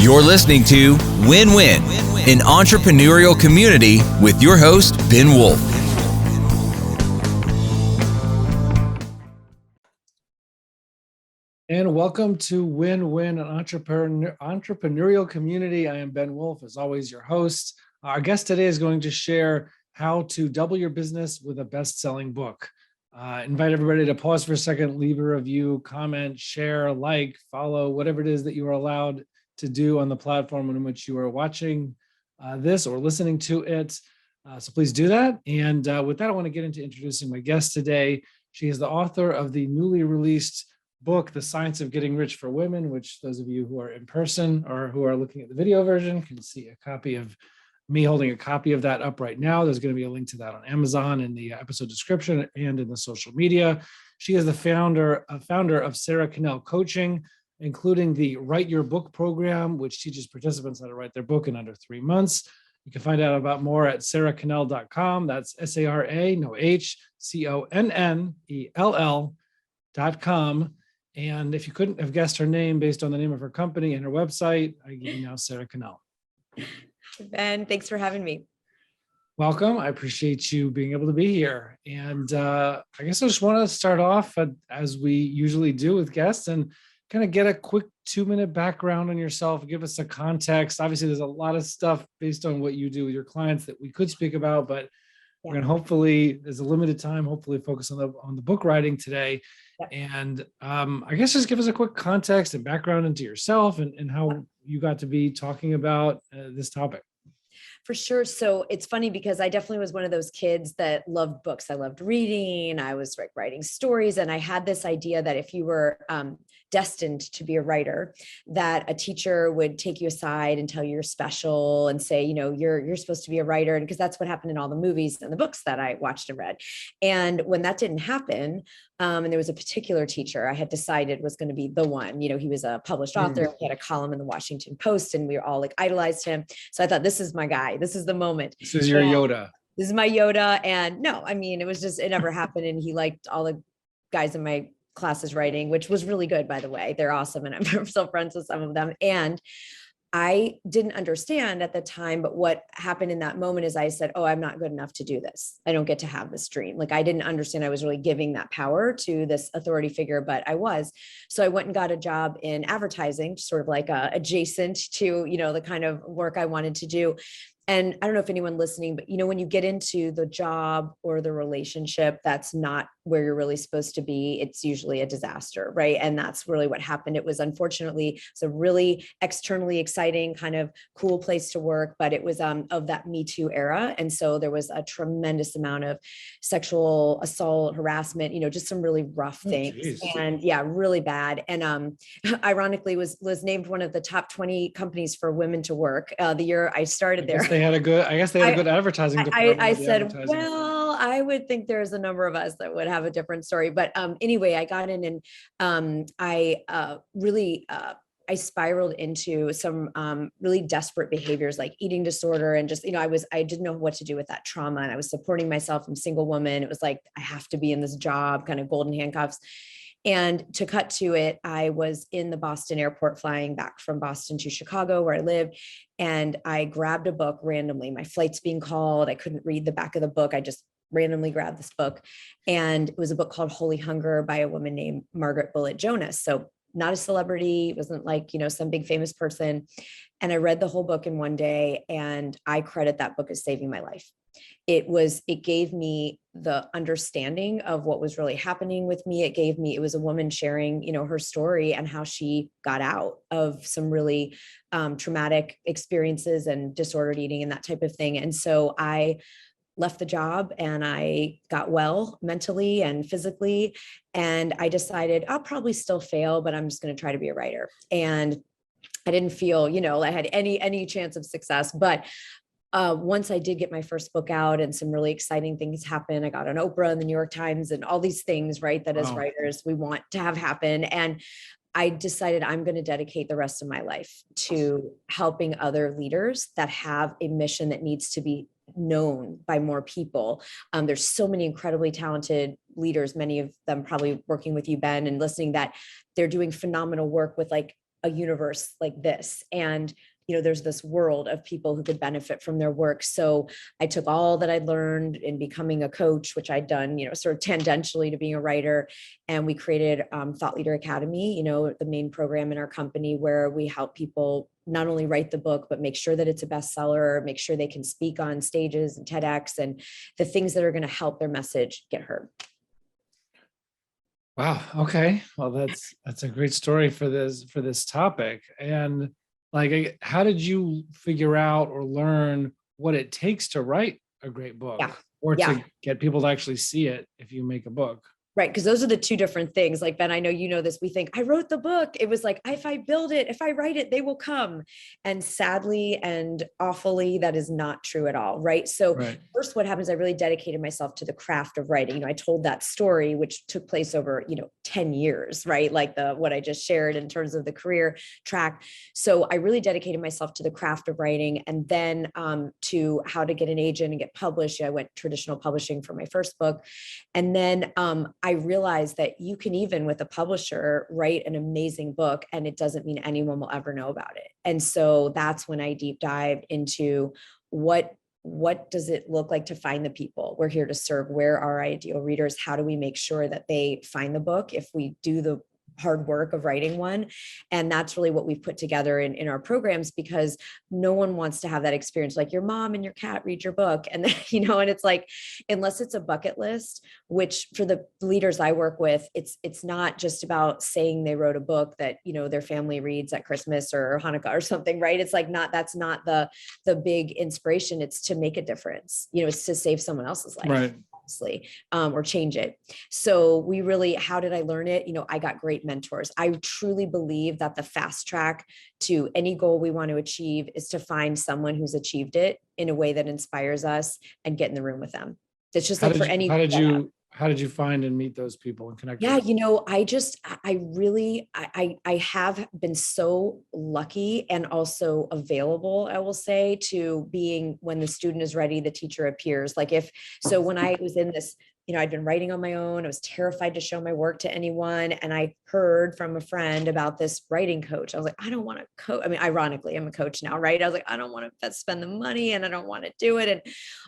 You're listening to Win-Win, an entrepreneurial community with your host, Ben Wolf. And welcome to Win-Win, an entrepreneurial community. I am Ben Wolf, as always, your host. Our guest today is going to share how to double your business with a best-selling book. Invite everybody to pause for a second, leave a review, comment, share, like, follow, whatever it is that you are allowed to do on the platform in which you are watching this or listening to it. So please do that. And with that, I want to get into introducing my guest today. She is the author of the newly released book, The Science of Getting Rich for Women, which those of you who are in person or who are looking at the video version can see a copy of me holding a copy of that up right now. There's going to be a link to that on Amazon in the episode description and in the social media. She is the founder of Sara Connell Coaching, including the Write Your Book program, which teaches participants how to write their book in under 3 months. You can find out about more at saraconnell.com. That's SARA, no H, CONNELL.com. And if you couldn't have guessed her name based on the name of her company and her website, I give you now Sara Connell. Ben, thanks for having me. Welcome. I appreciate you being able to be here. And I guess I just want to start off as we usually do with guests and kind of get a quick 2-minute background on yourself, give us a context. Obviously, there's a lot of stuff based on what you do with your clients that we could speak about, but we're going to hopefully, there's a limited time, hopefully focus on the book writing today. And I guess just give us a quick context and background into yourself and how you got to be talking about this topic. For sure. So it's funny because I definitely was one of those kids that loved books. I loved reading. I was writing stories. And I had this idea that if you were destined to be a writer, that a teacher would take you aside and tell you you're special and say, you know, you're supposed to be a writer. And because that's what happened in all the movies and the books that I watched and read. And when that didn't happen, and there was a particular teacher I had decided was going to be the one, you know, he was a published author. He had a column in the Washington Post and we all like idolized him. So I thought, this is my guy. This is the moment. This is your Yoda. This is my Yoda. And no, I mean, it never happened. And he liked all the guys in my classes writing, which was really good, by the way. They're awesome. And I'm still friends with some of them. And I didn't understand at the time, but what happened in that moment is I said, oh, I'm not good enough to do this. I don't get to have this dream. Like I didn't understand I was really giving that power to this authority figure, but I was. So I went and got a job in advertising, sort of like adjacent to, you know, the kind of work I wanted to do. And I don't know if anyone listening, but you know, when you get into the job or the relationship, that's not where you're really supposed to be. It's usually a disaster, right? And that's really what happened. It was unfortunately, it's a really externally exciting kind of cool place to work, but it was of that Me Too era. And so there was a tremendous amount of sexual assault, harassment, you know, just some really rough things. And yeah, really bad. And ironically was named one of the top 20 companies for women to work the year I started there. They had a good advertising department. I said, well, I would think there's a number of us that would have a different story. But anyway, I got in and I spiraled into some really desperate behaviors like eating disorder and just, you know, I didn't know what to do with that trauma. And I was supporting myself. I'm a single woman. It was like, I have to be in this job, kind of golden handcuffs. And to cut to it, I was in the Boston airport flying back from Boston to Chicago where I lived. And I grabbed a book randomly. My flight's being called. I couldn't read the back of the book. I just randomly grabbed this book. And it was a book called Holy Hunger by a woman named Margaret Bullitt Jonas. So not a celebrity, it wasn't like, you know, some big famous person. And I read the whole book in one day and I credit that book as saving my life. It gave me the understanding of what was really happening with me. It was a woman sharing, you know, her story and how she got out of some really traumatic experiences and disordered eating and that type of thing. And so I left the job and I got well mentally and physically. And I decided I'll probably still fail, but I'm just going to try to be a writer. And I didn't feel, you know, I had any chance of success, but once I did get my first book out and some really exciting things happened, I got on Oprah and the New York Times and all these things, right, that as writers, we want to have happen. And I decided I'm going to dedicate the rest of my life to helping other leaders that have a mission that needs to be known by more people. There's so many incredibly talented leaders, many of them probably working with you, Ben, and listening, that they're doing phenomenal work with like a universe like this. And there's this world of people who could benefit from their work. So I took all that I'd learned in becoming a coach, which I'd done, sort of tangentially to being a writer. And we created Thought Leader Academy, the main program in our company where we help people not only write the book, but make sure that it's a bestseller, make sure they can speak on stages and TEDx and the things that are going to help their message get heard. Wow. Okay. Well, that's a great story for this topic. And like, how did you figure out or learn what it takes to write a great book or to get people to actually see it if you make a book? Right. Because those are the two different things. Like, Ben, I know you know this. We think I wrote the book. It was like, if I build it, if I write it, they will come. And sadly and awfully, that is not true at all. Right. So first, what happens, I really dedicated myself to the craft of writing. I told that story, which took place over, 10 years, right? Like what I just shared in terms of the career track. So I really dedicated myself to the craft of writing and then to how to get an agent and get published. I went traditional publishing for my first book. And then I realized that you can, even with a publisher, write an amazing book and it doesn't mean anyone will ever know about it. And so that's when I deep dived into what does it look like to find the people we're here to serve? Where are our ideal readers? How do we make sure that they find the book if we do the hard work of writing one? And that's really what we've put together in our programs, because no one wants to have that experience like your mom and your cat read your book. And then, and it's like, unless it's a bucket list, which for the leaders I work with, it's not just about saying they wrote a book that, their family reads at Christmas or Hanukkah or something, right? It's like, that's not the big inspiration. It's to make a difference, it's to save someone else's life. Right. Or change it. So we really, how did I learn it? I got great mentors. I truly believe that the fast track to any goal we want to achieve is to find someone who's achieved it in a way that inspires us and get in the room with them. It's just like for any. How did you find and meet those people and connect? Yeah, I have been so lucky and also available, I will say, to being when the student is ready, the teacher appears. Like when I was in this, I'd been writing on my own. I was terrified to show my work to anyone. And I heard from a friend about this writing coach. I was like, I don't want to coach. I mean, ironically, I'm a coach now, right? I was like, I don't want to spend the money and I don't want to do it and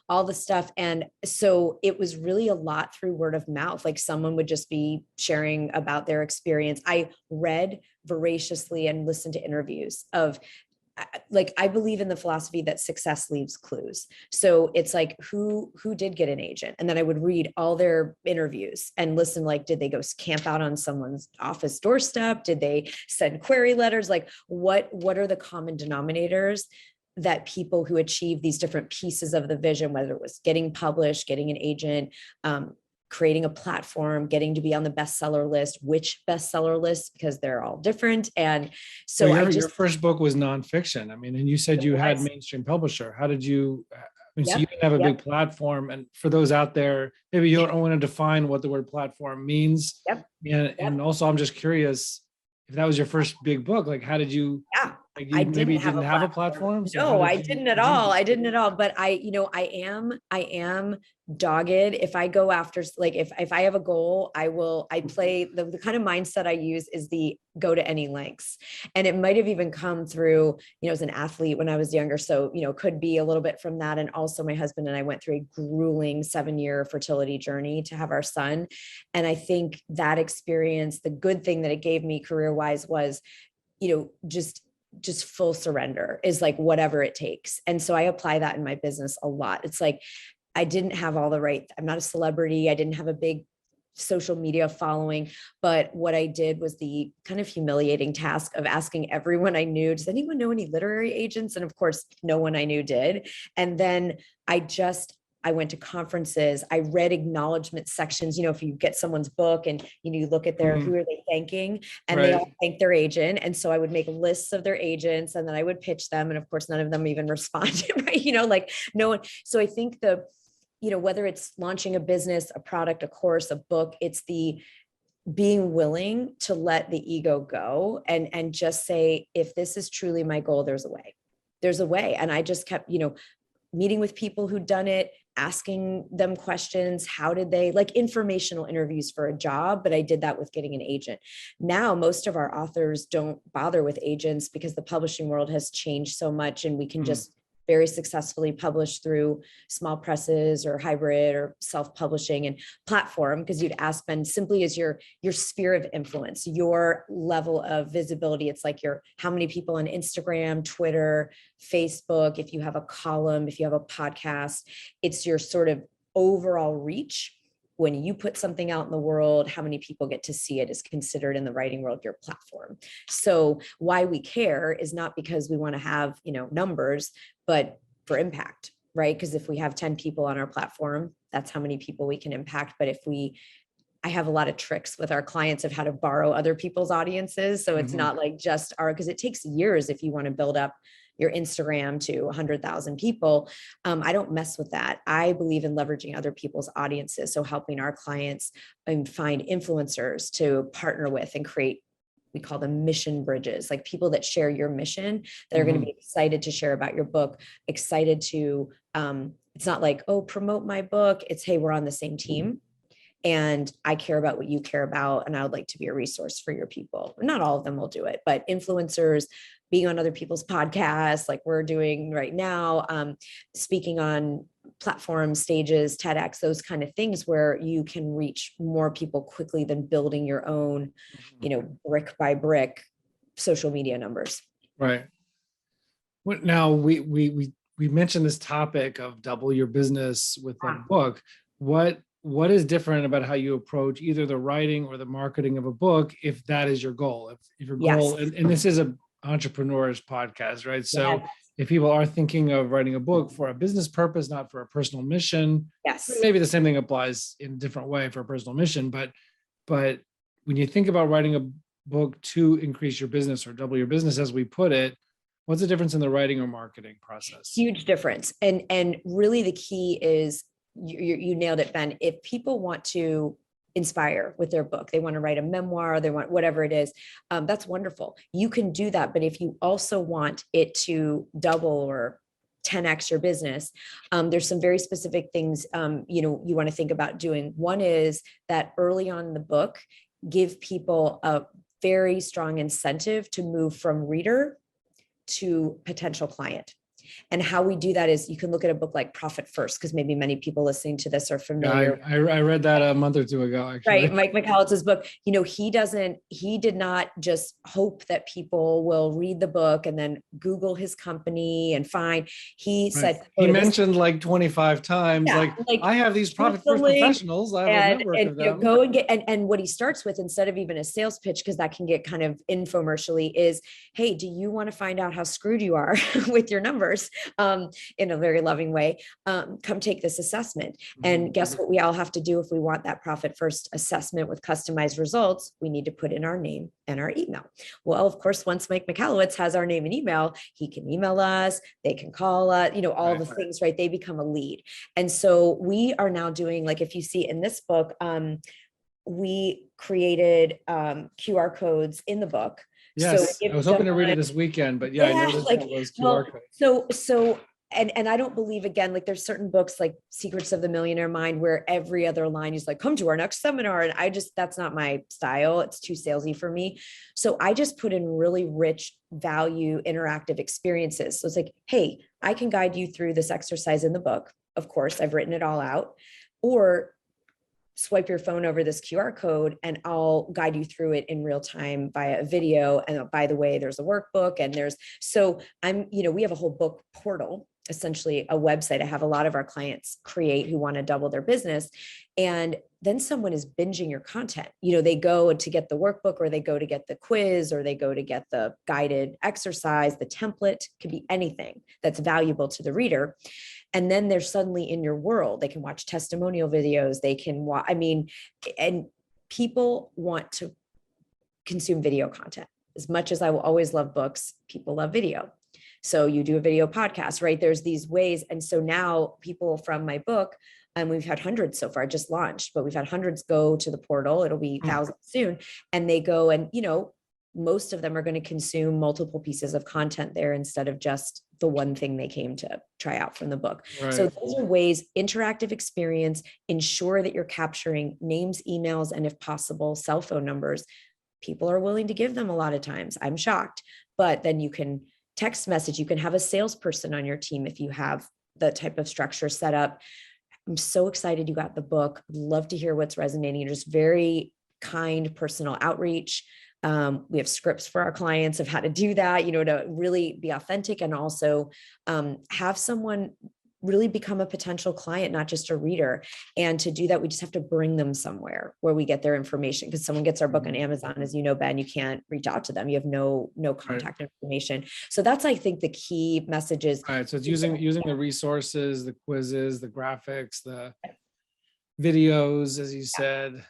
all the stuff. And so it was really a lot through word of mouth. Like someone would just be sharing about their experience. I read voraciously and listened to interviews of, like, I believe in the philosophy that success leaves clues. So it's like, who did get an agent? And then I would read all their interviews and listen, like, did they go camp out on someone's office doorstep? Did they send query letters? Like, what are the common denominators that people who achieve these different pieces of the vision, whether it was getting published, getting an agent, creating a platform, getting to be on the bestseller list, which bestseller list, because they're all different. And so your first book was nonfiction. I mean, and you said you had mainstream publisher. How did you, so you didn't have a big platform. And for those out there, maybe you don't want to define what the word platform means. And also I'm just curious if that was your first big book, like, how did you, like, you maybe didn't have a platform? So no, I didn't at all. I didn't at all. But I am dogged. If I go after, like, if I have a goal, I play the kind of mindset I use is the go to any lengths. And it might've even come through, as an athlete when I was younger. So, could be a little bit from that. And also my husband and I went through a grueling 7-year fertility journey to have our son. And I think that experience, the good thing that it gave me career-wise was, just full surrender, is like whatever it takes. And so I apply that in my business a lot. It's like, I didn't have all the right, I'm not a celebrity. I didn't have a big social media following, but what I did was the kind of humiliating task of asking everyone I knew, does anyone know any literary agents? And of course, no one I knew did. And then I went to conferences. I read acknowledgement sections. If you get someone's book and you look at their, who are they thanking? And they all thank their agent. And so I would make lists of their agents and then I would pitch them. And of course, none of them even responded, right? Like no one. So I think whether it's launching a business, a product, a course, a book, it's the being willing to let the ego go and just say, if this is truly my goal, there's a way. And I just kept, meeting with people who'd done it, asking them questions. How did they, like informational interviews for a job, but I did that with getting an agent. Now, most of our authors don't bother with agents because the publishing world has changed so much, and we can just very successfully publish through small presses or hybrid or self-publishing and platform. Because you'd ask Ben, simply as your sphere of influence, your level of visibility. It's like how many people on Instagram, Twitter, Facebook, if you have a column, if you have a podcast, it's your sort of overall reach. When you put something out in the world, how many people get to see it is considered in the writing world your platform. So why we care is not because we want to have, numbers, but for impact, right? Because if we have 10 people on our platform, that's how many people we can impact. But I have a lot of tricks with our clients of how to borrow other people's audiences. So it's not like just because it takes years if you want to build up your Instagram to 100,000 people. I don't mess with that. I believe in leveraging other people's audiences. So helping our clients find influencers to partner with and create, we call them mission bridges, like people that share your mission, that are going to be excited to share about your book, excited to, it's not like, oh, promote my book. It's, hey, we're on the same team. And I care about what you care about. And I would like to be a resource for your people. Not all of them will do it, but influencers, being on other people's podcasts, like we're doing right now, speaking on platforms, stages, TEDx, those kind of things where you can reach more people quickly than building your own, brick by brick social media numbers. Right. Now we mentioned this topic of double your business with a book. What is different about how you approach either the writing or the marketing of a book, if that is your goal? If your goal, and this is a entrepreneur's podcast, right? So if people are thinking of writing a book for a business purpose, not for a personal mission, maybe the same thing applies in a different way for a personal mission. But when you think about writing a book to increase your business or double your business, as we put it, what's the difference in the writing or marketing process? Huge difference. And really the key is, you nailed it, Ben. If people want to inspire with their book, they want to write a memoir, they want whatever it is, that's wonderful. You can do that. But if you also want it to double or 10x your business, there's some very specific things, you want to think about doing. One is that early on in the book, give people a very strong incentive to move from reader to potential client. And how we do that is you can look at a book like Profit First, because maybe many people listening to this are familiar. I read that a month or two ago, actually. Right. Mike Michalitz's book, he did not just hope that people will read the book and then Google his company and find, he said, he mentioned like 25 times, like I have these Profit First professionals. I have a network of them. Go and get, and what he starts with, instead of even a sales pitch, because that can get kind of infomercially, is, hey, do you want to find out how screwed you are with your numbers? In a very loving way, come take this assessment. And guess what we all have to do if we want that Profit First assessment with customized results? We need to put in our name and our email. Well, of course, once Mike Michalowicz has our name and email, he can email us, they can call us, all the things, right? They become a lead. And so we are now doing, like, if you see in this book, we created QR codes in the book. Yes, so I was hoping to read it this weekend, but I noticed all those QR codes. So, and I don't believe, again, like there's certain books like Secrets of the Millionaire Mind where every other line is like, come to our next seminar. And that's not my style. It's too salesy for me. So I just put in really rich value, interactive experiences. So it's like, hey, I can guide you through this exercise in the book. Of course, I've written it all out. Or swipe your phone over this QR code and I'll guide you through it in real time via a video. And by the way, there's a workbook and we have a whole book portal, essentially a website I have a lot of our clients create who want to double their business. And then someone is binging your content. They go to get the workbook, or they go to get the quiz, or they go to get the guided exercise, the template, could be anything that's valuable to the reader. And then they're suddenly in your world. They can watch testimonial videos. They can watch, and people want to consume video content. As much as I will always love books, people love video. So you do a video podcast, right? There's these ways. And so now people from my book, and we've had hundreds so far, just launched, but we've had hundreds go to the portal. It'll be thousands soon. And they go and, most of them are going to consume multiple pieces of content there instead of just the one thing they came to try out from the book. Right. So those are ways, interactive experience, ensure that you're capturing names, emails, and if possible, cell phone numbers. People are willing to give them a lot of times. I'm shocked, but then you can text message, you can have a salesperson on your team if you have the type of structure set up. I'm so excited you got the book. Love to hear what's resonating. Just very kind, personal outreach. We have scripts for our clients of how to do that, to really be authentic and also have someone really become a potential client, not just a reader. And to do that, we just have to bring them somewhere where we get their information. Because someone gets our book on Amazon, as you know, Ben, you can't reach out to them. You have no contact information. So that's, I think, the key messages. All right. So it's using the resources, the quizzes, the graphics, the videos, as you said,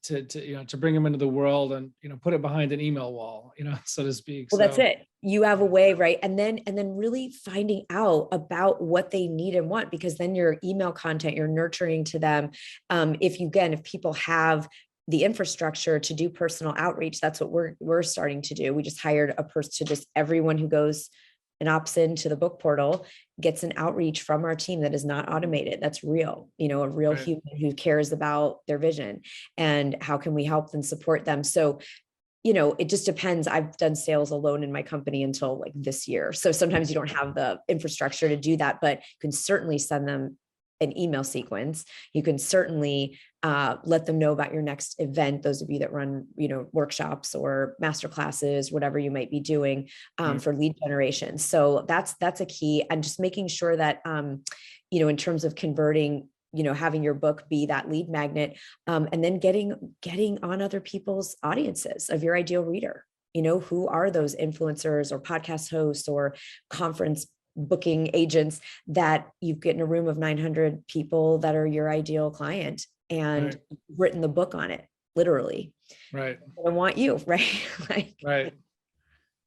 to bring them into the world and, put it behind an email wall, so to speak. Well, that's it. You have a way, right? And then really finding out about what they need and want, because then your email content, you're nurturing to them. If people have the infrastructure to do personal outreach, that's what we're starting to do. We just hired a person to just everyone who goes and opts into the book portal gets an outreach from our team that is not automated. That's real, a real Right. human who cares about their vision and how can we help and support them. So, it just depends. I've done sales alone in my company until like this year. So sometimes you don't have the infrastructure to do that, but you can certainly send them an email sequence. You can certainly let them know about your next event. Those of you that run, workshops or masterclasses, whatever you might be doing for lead generation. So that's a key. And just making sure that, in terms of converting, having your book be that lead magnet, and then getting on other people's audiences of your ideal reader. Who are those influencers or podcast hosts or conference booking agents that you get in a room of 900 people that are your ideal client and written the book on it, literally. Right. I want you, right? Right.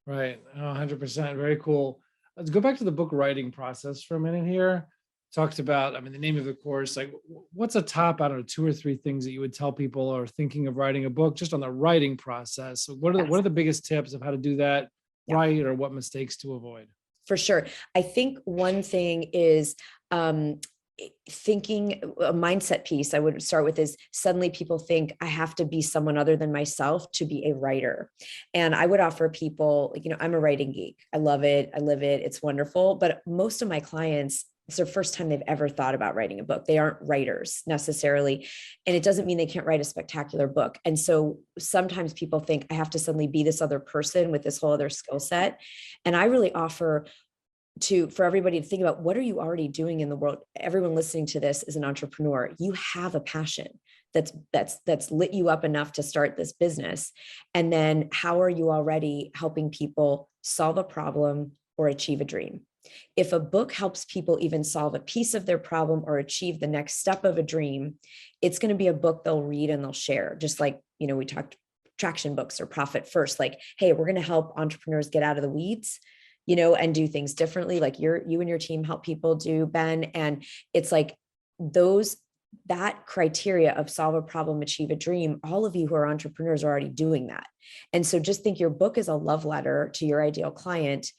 100%. Very cool. Let's go back to the book writing process for a minute here. Talked about, the name of the course, like what's a top, 2 or 3 things that you would tell people are thinking of writing a book just on the writing process? So what are the biggest tips of how to do that right, or what mistakes to avoid? For sure. I think one thing is thinking a mindset piece I would start with is suddenly people think I have to be someone other than myself to be a writer. And I would offer people, I'm a writing geek. I love it. I live it. It's wonderful. But most of my clients, it's their first time they've ever thought about writing a book. They aren't writers necessarily. And it doesn't mean they can't write a spectacular book. And so sometimes people think I have to suddenly be this other person with this whole other skill set. And I really offer for everybody to think about, what are you already doing in the world? Everyone listening to this is an entrepreneur. You have a passion that's lit you up enough to start this business. And then how are you already helping people solve a problem or achieve a dream? If a book helps people even solve a piece of their problem or achieve the next step of a dream, it's going to be a book they'll read and they'll share. Just like, we talked traction books or profit first, like, hey, we're going to help entrepreneurs get out of the weeds, and do things differently. Like you and your team help people do, Ben. And it's like that criteria of solve a problem, achieve a dream, all of you who are entrepreneurs are already doing that. And so just think your book is a love letter to your ideal client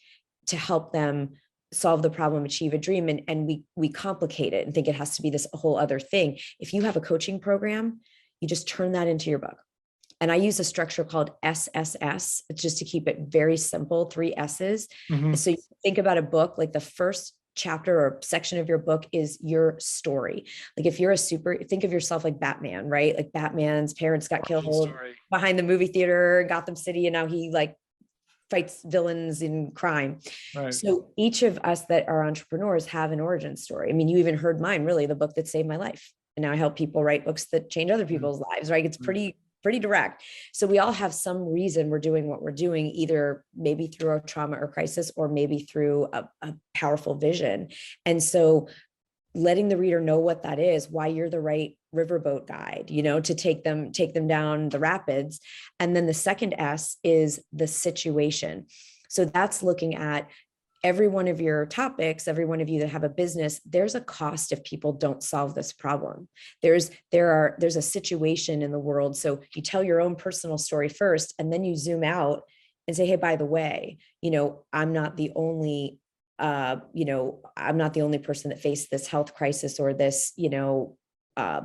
to help them solve the problem, achieve a dream. And we complicate it and think it has to be this whole other thing. If you have a coaching program, you just turn that into your book. And I use a structure called SSS, just to keep it very simple, 3 S's. Mm-hmm. So you think about a book, like the first chapter or section of your book is your story. Like if you're think of yourself like Batman, right? Like Batman's parents got killed behind the movie theater, Gotham City, and now he fights villains in crime. Right. So each of us that are entrepreneurs have an origin story. You even heard mine, really, the book that saved my life. And now I help people write books that change other people's lives, right? It's pretty direct. So we all have some reason we're doing what we're doing, either maybe through a trauma or crisis, or maybe through a powerful vision. And so letting the reader know what that is, why you're the right riverboat guide, to take them down the rapids. And then the second S is the situation. So that's looking at, every one of your topics, every one of you that have a business, there's a cost if people don't solve this problem. There's a situation in the world. So you tell your own personal story first, and then you zoom out and say, hey, by the way, I'm not the only I'm not the only person that faced this health crisis or this,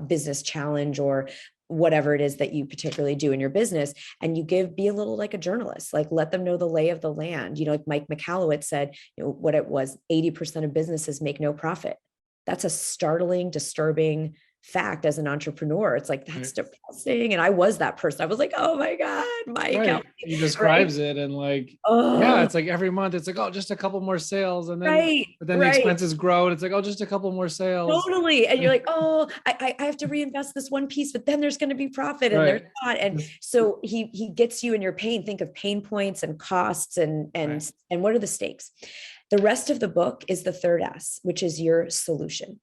business challenge or whatever it is that you particularly do in your business. And you be a little like a journalist, like let them know the lay of the land. Like Mike McAllowitz said, what it was, 80% of businesses make no profit. That's a startling, disturbing fact as an entrepreneur. It's like, that's depressing. And I was that person. I was like, oh my God, Mike. Right. He describes it and it's like every month it's like, oh, just a couple more sales. And then, but then the expenses grow and it's like, oh, just a couple more sales. Totally. And you're like, oh, I have to reinvest this one piece, but then there's going to be profit and there's not. And so he gets you in your pain. Think of pain points and costs and what are the stakes? The rest of the book is the third S, which is your solution.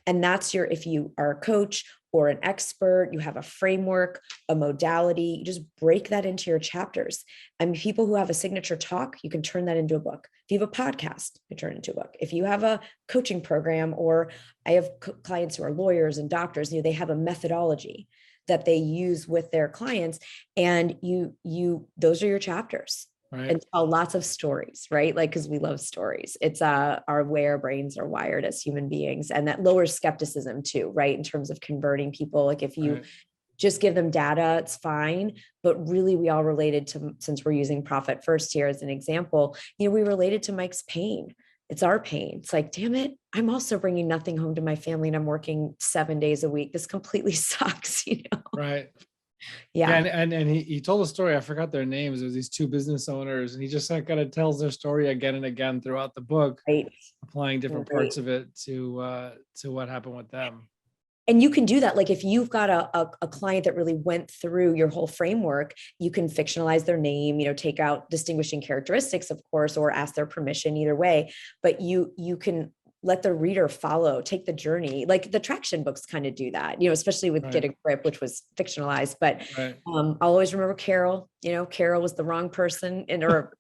And that's if you are a coach or an expert, you have a framework, a modality, you just break that into your chapters. I mean, people who have a signature talk, you can turn that into a book. If you have a podcast, you can turn it into a book. If you have a coaching program, or I have clients who are lawyers and doctors, they have a methodology that they use with their clients, and those are your chapters. Right. And tell lots of stories, right? Like, because we love stories. It's our way our brains are wired as human beings. And that lowers skepticism too, right? In terms of converting people. Like if you just give them data, it's fine. But really we all related to, since we're using profit first here as an example, we related to Mike's pain. It's our pain. It's like, damn it, I'm also bringing nothing home to my family and I'm working 7 days a week. This completely sucks, Right. Yeah. And he told a story. I forgot their names. It was these two business owners, and he just kind of tells their story again and again throughout the book, applying different parts of it to what happened with them. And you can do that. Like if you've got a client that really went through your whole framework, you can fictionalize their name, take out distinguishing characteristics, of course, or ask their permission either way. But you can let the reader take the journey. Like the traction books kind of do that, especially with Get a Grip, which was fictionalized. But I'll always remember Carol. Carol was the wrong person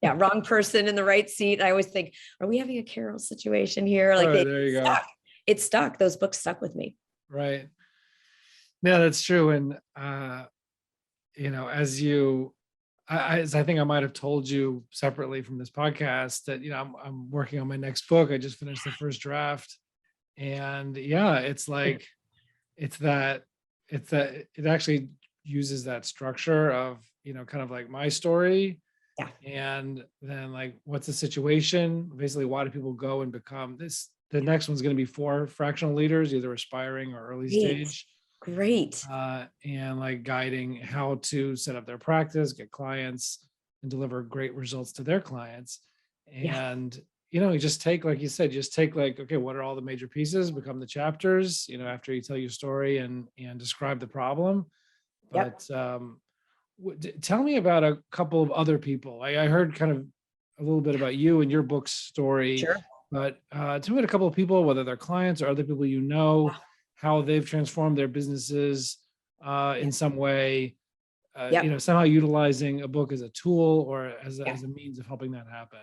wrong person in the right seat. I always think, are we having a Carol situation here? Like there you go. It stuck. Those books stuck with me. Right. Yeah, that's true. And as I think I might have told you separately from this podcast that, I'm working on my next book. I just finished the first draft, and it's like, it actually uses that structure of, kind of like my story. Yeah. And then like, what's the situation? Basically, why do people go and become this? The next one's going to be 4 fractional leaders, either aspiring or early stage. Great. And like guiding how to set up their practice, get clients, and deliver great results to their clients. And, you just take, like you said, okay, what are all the major pieces, become the chapters, after you tell your story and describe the problem. But tell me about a couple of other people. I heard kind of a little bit about you and your book's story. Sure. But tell me a couple of people, whether they're clients or other people, how they've transformed their businesses in some way, somehow utilizing a book as a tool or as a means of helping that happen.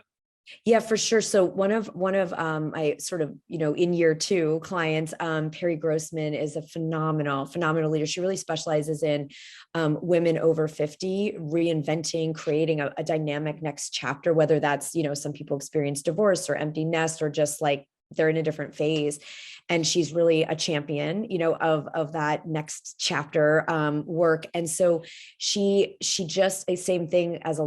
Yeah, for sure. So one of my sort of, in year 2 clients, Perry Grossman is a phenomenal leader. She really specializes in women over 50, reinventing, creating a dynamic next chapter, whether that's, some people experience divorce or empty nest or just like they're in a different phase. And she's really a champion, of that next chapter work. And so she just the same thing as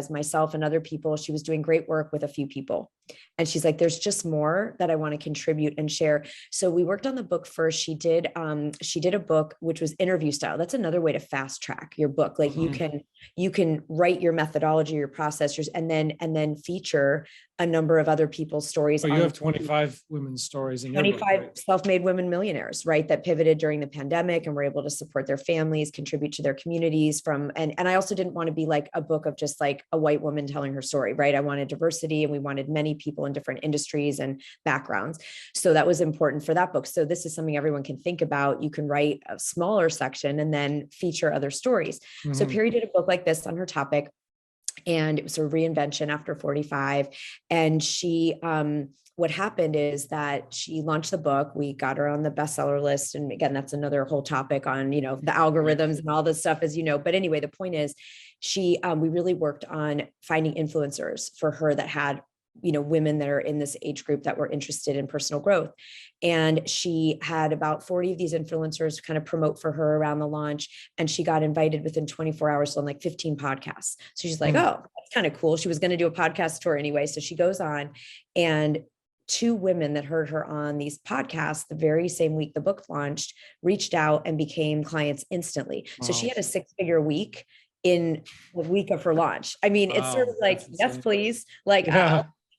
myself and other people. She was doing great work with a few people. And she's like, there's just more that I want to contribute and share. So we worked on the book first. She did a book, which was interview style. That's another way to fast track your book. Like you can write your methodology, your process, and then feature a number of other people's stories. So you have 25 women's stories in your 25 book, right? Self-made women millionaires, right? That pivoted during the pandemic and were able to support their families, contribute to their communities and I also didn't want to be like a book of just like a white woman telling her story, right? I wanted diversity and we wanted many people in different industries and backgrounds. So that was important for that book. So this is something everyone can think about. You can write a smaller section and then feature other stories. Mm-hmm. So Perry did a book like this on her topic. And it was a reinvention after 45. And she, what happened is that she launched the book. We got her on the bestseller list. And again, that's another whole topic on, the algorithms and all this stuff, as you know. But anyway, the point is we really worked on finding influencers for her that had, women that are in this age group that were interested in personal growth. And she had about 40 of these influencers kind of promote for her around the launch. And she got invited within 24 hours on like 15 podcasts. So she's like, oh, that's kind of cool. She was going to do a podcast tour anyway. So she goes on, and 2 women that heard her on these podcasts the very same week the book launched reached out and became clients instantly. So she had a 6-figure week in the week of her launch. I mean, it's sort of like, yes, please. Like,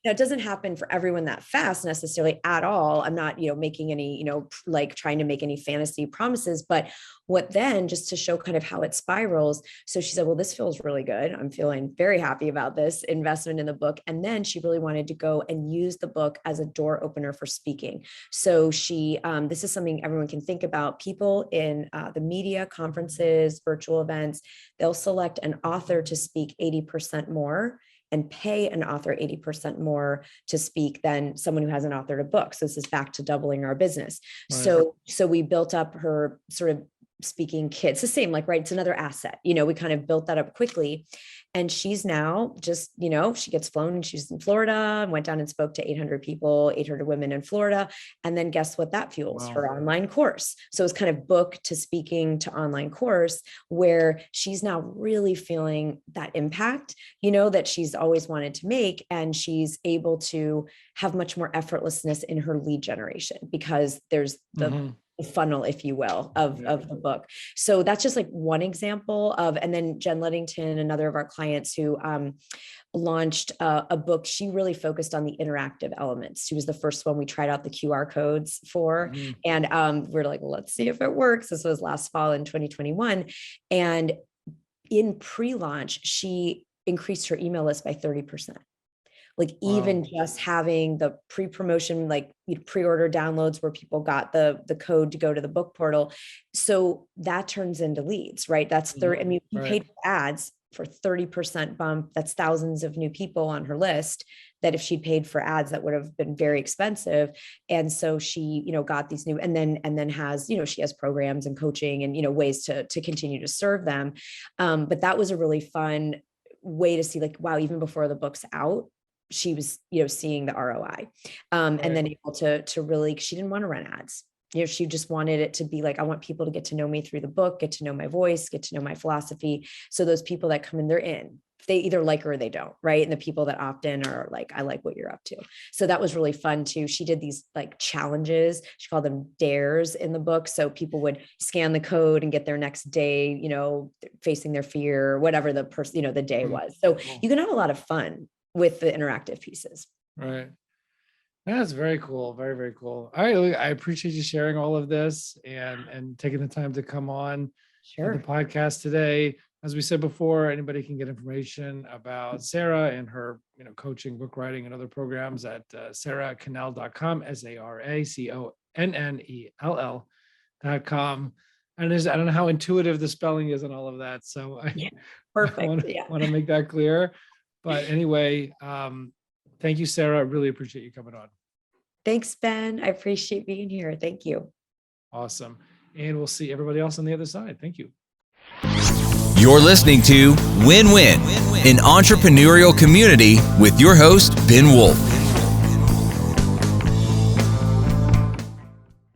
now, it doesn't happen for everyone that fast necessarily at all. I'm not, making any, like trying to make any fantasy promises, but what then, just to show kind of how it spirals. So she said, well, this feels really good. I'm feeling very happy about this investment in the book. And then she really wanted to go and use the book as a door opener for speaking. So she, this is something everyone can think about. People in the media, conferences, virtual events, they'll select an author to speak 80% more and pay an author 80% more to speak than someone who has an authored a book. So this is back to doubling our business. Right. So we built up her sort of speaking kit. It's the same, like, right. It's another asset. We kind of built that up quickly. And she's now just, she gets flown. She's in Florida and went down and spoke to 800 people, 800 women in Florida. And then guess what that fuels? Wow. Her online course. So it's kind of book to speaking to online course, where she's now really feeling that impact, that she's always wanted to make. And she's able to have much more effortlessness in her lead generation because there's the funnel, if you will, of the book. So that's just like one example of, and then Jen Ludington, another of our clients who launched a book, she really focused on the interactive elements. She was the first one we tried out the QR codes for. And we're like, well, let's see if it works. This was last fall in 2021. And in pre-launch, she increased her email list by 30%. Like even just having the pre-promotion, like pre-order downloads where people got the code to go to the book portal. So that turns into leads, right? That's 30. I mean, you paid for ads for 30% bump. That's thousands of new people on her list that if she'd paid for ads, that would have been very expensive. And so she, got these new, and then has, she has programs and coaching and, ways to continue to serve them. But that was a really fun way to see, like, wow, even before the book's out, she was, seeing the ROI, and then able to really, she didn't want to run ads. She just wanted it to be like, I want people to get to know me through the book, get to know my voice, get to know my philosophy. So those people that come in, they're in, they either like her or they don't. Right. And the people that opt in are like, I like what you're up to. So that was really fun too. She did these like challenges. She called them dares in the book. So people would scan the code and get their next day, facing their fear, or whatever the person, the day was. So you can have a lot of fun with the interactive pieces. Right. That's very cool. Very, very cool. I appreciate you sharing all of this and taking the time to come on the podcast today. As we said before, anybody can get information about Sara and her, coaching, book writing, and other programs at saraconnell.com, SARACONNELL.com. And I don't know how intuitive the spelling is and all of that. So perfect. I want to make that clear. But anyway, thank you, Sara. I really appreciate you coming on. Thanks, Ben. I appreciate being here. Thank you. Awesome. And we'll see everybody else on the other side. Thank you. You're listening to Win Win, an entrepreneurial community with your host, Ben Wolf.